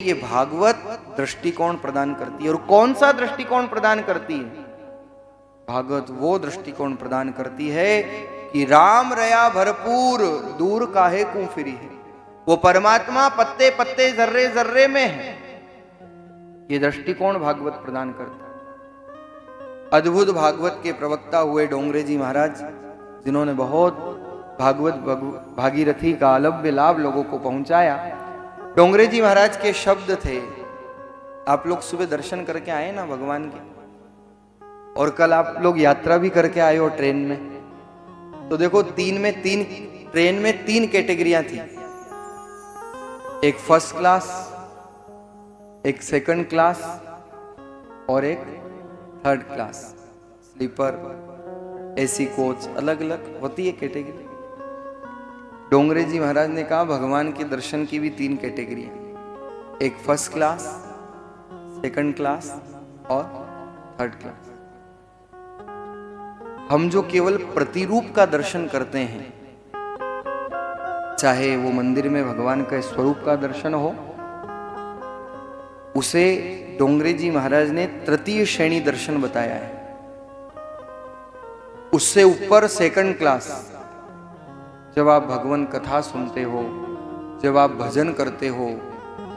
ये भागवत दृष्टिकोण प्रदान करती है। और कौन सा दृष्टिकोण प्रदान करती है? भागवत वो दृष्टिकोण प्रदान करती है कि राम रया भरपूर दूर काहे को फिरी है। वो परमात्मा पत्ते पत्ते जर्रे जर्रे में है। ये दृष्टिकोण भागवत प्रदान करता है। अद्भुत भागवत के प्रवक्ता हुए डोंगरे जी महाराज, जिन्होंने बहुत भागवत भागीरथी का अलभ्य लाभ लोगों को पहुंचाया। डोंगरे जी महाराज के शब्द थे, आप लोग सुबह दर्शन करके आए ना भगवान के, और कल आप लोग यात्रा भी करके आए हो ट्रेन में। तो देखो ट्रेन में तीन कैटेगरियां थी, एक फर्स्ट क्लास, एक सेकंड क्लास और एक third class. Sleeper, AC coach, अलग अलग होती है कैटेगरी। डोंगरे जी महाराज ने कहा भगवान के दर्शन की भी तीन कैटेगरी है, एक फर्स्ट क्लास, सेकंड क्लास और थर्ड क्लास। हम जो केवल प्रतिरूप का दर्शन करते हैं, चाहे वो मंदिर में भगवान के स्वरूप का दर्शन हो, उसे डोंगरे जी महाराज ने तृतीय श्रेणी दर्शन बताया है। उससे ऊपर सेकंड क्लास, जब आप भगवान कथा सुनते हो, जब आप भजन करते हो,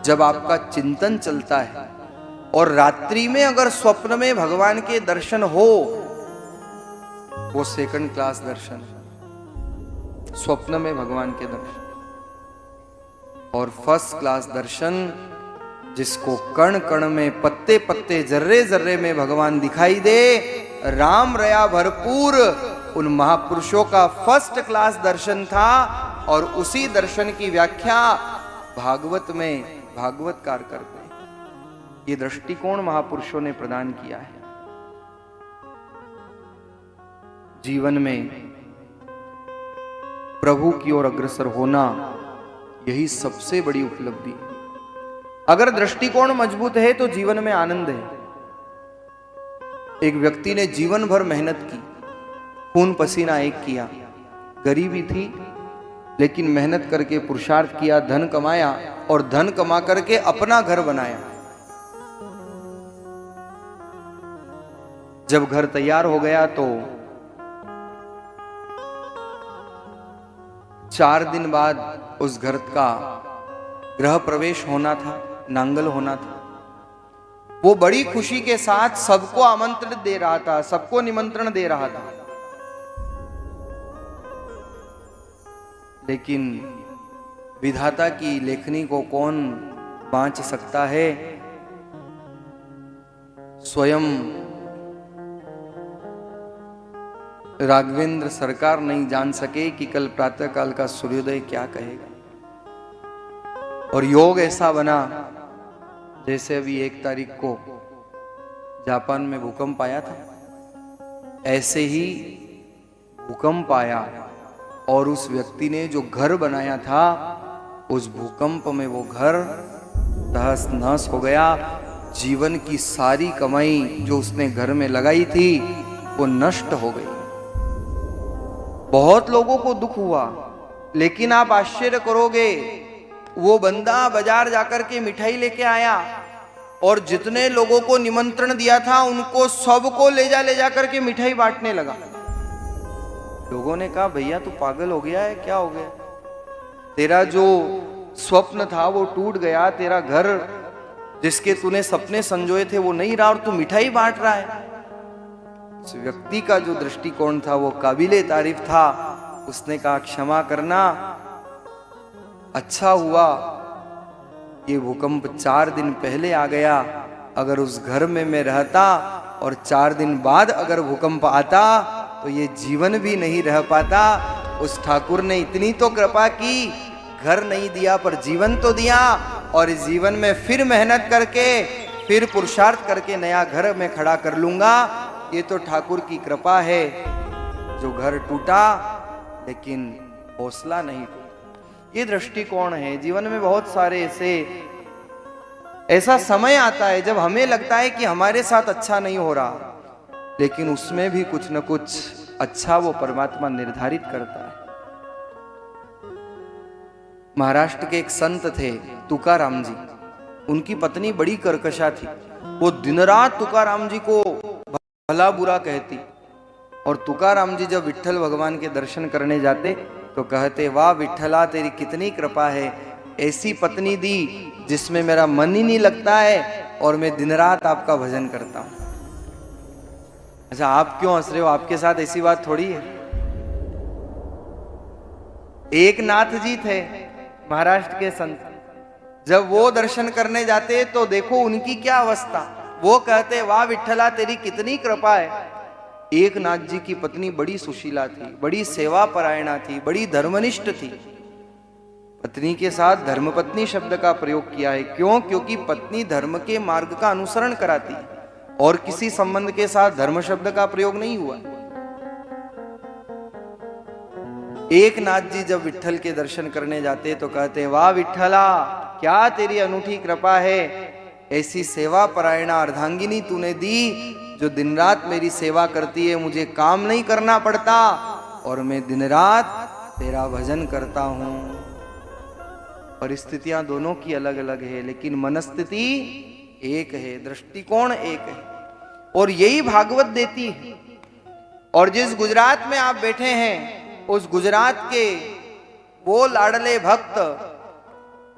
जब आपका चिंतन चलता है, और रात्रि में अगर स्वप्न में भगवान के दर्शन हो, वो सेकंड क्लास दर्शन, स्वप्न में भगवान के दर्शन। और फर्स्ट क्लास दर्शन, जिसको कण कण में, पत्ते पत्ते, जर्रे जर्रे में भगवान दिखाई दे, राम रया भरपूर, उन महापुरुषों का फर्स्ट क्लास दर्शन था। और उसी दर्शन की व्याख्या भागवत में भागवतकार करते हैं। ये दृष्टिकोण महापुरुषों ने प्रदान किया है। जीवन में प्रभु की ओर अग्रसर होना, यही सबसे बड़ी उपलब्धि है। अगर दृष्टिकोण मजबूत है तो जीवन में आनंद है। एक व्यक्ति ने जीवन भर मेहनत की, खून पसीना एक किया, गरीबी थी, लेकिन मेहनत करके पुरुषार्थ किया, धन कमाया, और धन कमा करके अपना घर बनाया। जब घर तैयार हो गया तो 4 दिन बाद उस घर का गृह प्रवेश होना था, नांगल होना था। वो बड़ी खुशी के साथ सबको आमंत्रण दे रहा था, सबको निमंत्रण दे रहा था। लेकिन विधाता की लेखनी को कौन बांच सकता है? स्वयं राघवेंद्र सरकार नहीं जान सके कि कल प्रातःकाल का सूर्योदय क्या कहेगा। और योग ऐसा बना, जैसे अभी 1 तारीख को जापान में भूकंप आया था, ऐसे ही भूकंप आया, और उस व्यक्ति ने जो घर बनाया था, उस भूकंप में वो घर तहस नहस हो गया। जीवन की सारी कमाई जो उसने घर में लगाई थी, वो नष्ट हो गई। बहुत लोगों को दुख हुआ, लेकिन आप आश्चर्य करोगे, वो बंदा बाजार जाकर के मिठाई लेके आया, और जितने लोगों को निमंत्रण दिया था, उनको सबको ले जा करके मिठाई बांटने लगा। लोगों ने कहा भैया तू पागल हो गया है, क्या हो गया? तेरा जो स्वप्न था वो टूट गया, तेरा घर जिसके तूने सपने संजोए थे वो नहीं रहा, और तू मिठाई बांट रहा है। उस व्यक्ति का जो दृष्टिकोण था वो काबिले तारीफ था। उसने कहा क्षमा करना, अच्छा हुआ ये भूकंप 4 दिन पहले आ गया। अगर उस घर में मैं रहता और 4 दिन बाद अगर भूकंप आता, तो ये जीवन भी नहीं रह पाता। उस ठाकुर ने इतनी तो कृपा की, घर नहीं दिया पर जीवन तो दिया, और इस जीवन में फिर मेहनत करके, फिर पुरुषार्थ करके नया घर में खड़ा कर लूंगा। ये तो ठाकुर की कृपा है। जो घर टूटा, लेकिन हौसला नहीं टूटा। ये दृष्टिकोण है। जीवन में बहुत सारे ऐसा समय आता है जब हमें लगता है कि हमारे साथ अच्छा नहीं हो रहा, लेकिन उसमें भी कुछ न कुछ अच्छा वो परमात्मा निर्धारित करता है। महाराष्ट्र के एक संत थे तुकाराम जी, उनकी पत्नी बड़ी कर्कशा थी। वो दिन रात तुकाराम जी को भला बुरा कहती। और तुकाराम जी जब विठ्ठल भगवान के दर्शन करने जाते तो कहते, वाह विठ्ठला तेरी कितनी कृपा है, ऐसी पत्नी दी जिसमें मेरा मन ही नहीं लगता है और मैं दिन रात आपका भजन करता हूं। अच्छा, आप क्यों हंस रहे हो? आपके साथ ऐसी बात थोड़ी है। एक नाथ जी थे महाराष्ट्र के संत, जब वो दर्शन करने जाते तो देखो उनकी क्या अवस्था। वो कहते, वाह विठ्ठला तेरी कितनी कृपा है। एक नाथ जी की पत्नी बड़ी सुशीला थी, बड़ी सेवा परायणा थी, बड़ी धर्मनिष्ठ थी। पत्नी के साथ धर्मपत्नी शब्द का प्रयोग किया है। क्यों? क्योंकि पत्नी धर्म के मार्ग का अनुसरण कराती है और किसी संबंध के साथ धर्म शब्द का प्रयोग नहीं हुआ। एक नाथ जी जब विठ्ठल के दर्शन करने जाते तो कहते, वाह विठ्ठला क्या तेरी अनूठी कृपा है, ऐसी सेवा परायणा अर्धांगिनी तूने दी जो दिन रात मेरी सेवा करती है, मुझे काम नहीं करना पड़ता और मैं दिन रात तेरा भजन करता हूं। परिस्थितियां दोनों की अलग अलग है, लेकिन मनस्थिति एक है, दृष्टिकोण एक है, और यही भागवत देती है। और जिस गुजरात में आप बैठे हैं, उस गुजरात के वो लाडले भक्त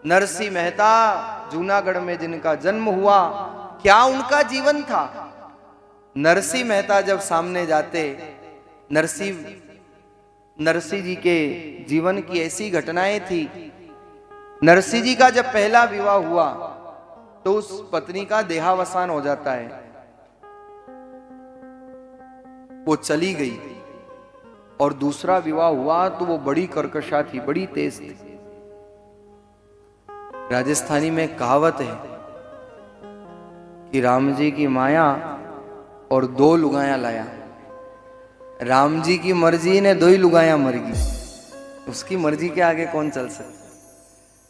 नरसिंह मेहता, जूनागढ़ में जिनका जन्म हुआ, क्या उनका जीवन था। नरसिंह मेहता जब सामने जाते, नरसिंह जी के जीवन की ऐसी घटनाएं थी। नरसिंह जी का जब पहला विवाह हुआ तो उस पत्नी का देहावसान हो जाता है, वो चली गई। और दूसरा विवाह हुआ तो वो बड़ी कर्कशा थी, बड़ी तेज थी। राजस्थानी में कहावत है कि राम जी की माया और 2 लुगाया लाया। राम जी की मर्जी ने 2 ही लुगाया मर गई, उसकी मर्जी के आगे कौन चल सकता।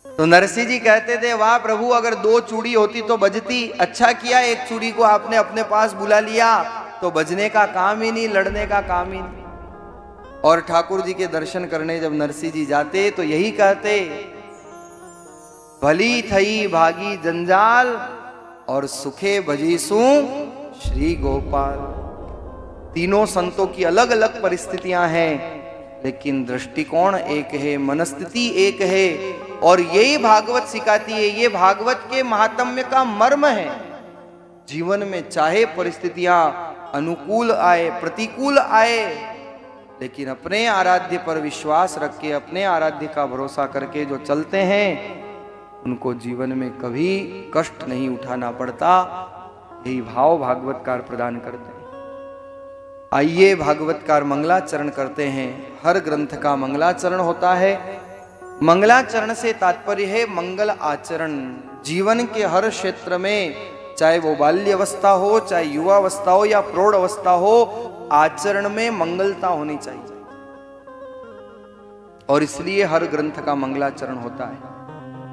तो नरसिंह जी कहते थे, वाह प्रभु अगर 2 चूड़ी होती तो बजती, अच्छा किया एक चूड़ी को आपने अपने पास बुला लिया, तो बजने का काम ही नहीं, लड़ने का काम ही नहीं। और ठाकुर जी के दर्शन करने जब नरसिंह जी जाते तो यही कहते, भली थई भागी जंजाल और सुखे भजीसू श्री गोपाल। तीनों संतों की अलग अलग परिस्थितियां हैं, लेकिन दृष्टिकोण एक है, मनस्थिति एक है। और यही भागवत सिखाती है, ये भागवत के महात्म्य का मर्म है। जीवन में चाहे परिस्थितियां अनुकूल आए, प्रतिकूल आए, लेकिन अपने आराध्य पर विश्वास रख के, अपने आराध्य का भरोसा करके जो चलते हैं, उनको जीवन में कभी कष्ट नहीं उठाना पड़ता। यही भाव भागवतकार प्रदान करते हैं। आइए भागवतकार मंगलाचरण करते हैं। हर ग्रंथ का मंगलाचरण होता है। मंगलाचरण से तात्पर्य है मंगल आचरण। जीवन के हर क्षेत्र में, चाहे वो बाल्य अवस्था हो, चाहे युवावस्था हो या प्रौढ़ अवस्था हो, आचरण में मंगलता होनी चाहिए। और इसलिए हर ग्रंथ का मंगलाचरण होता है।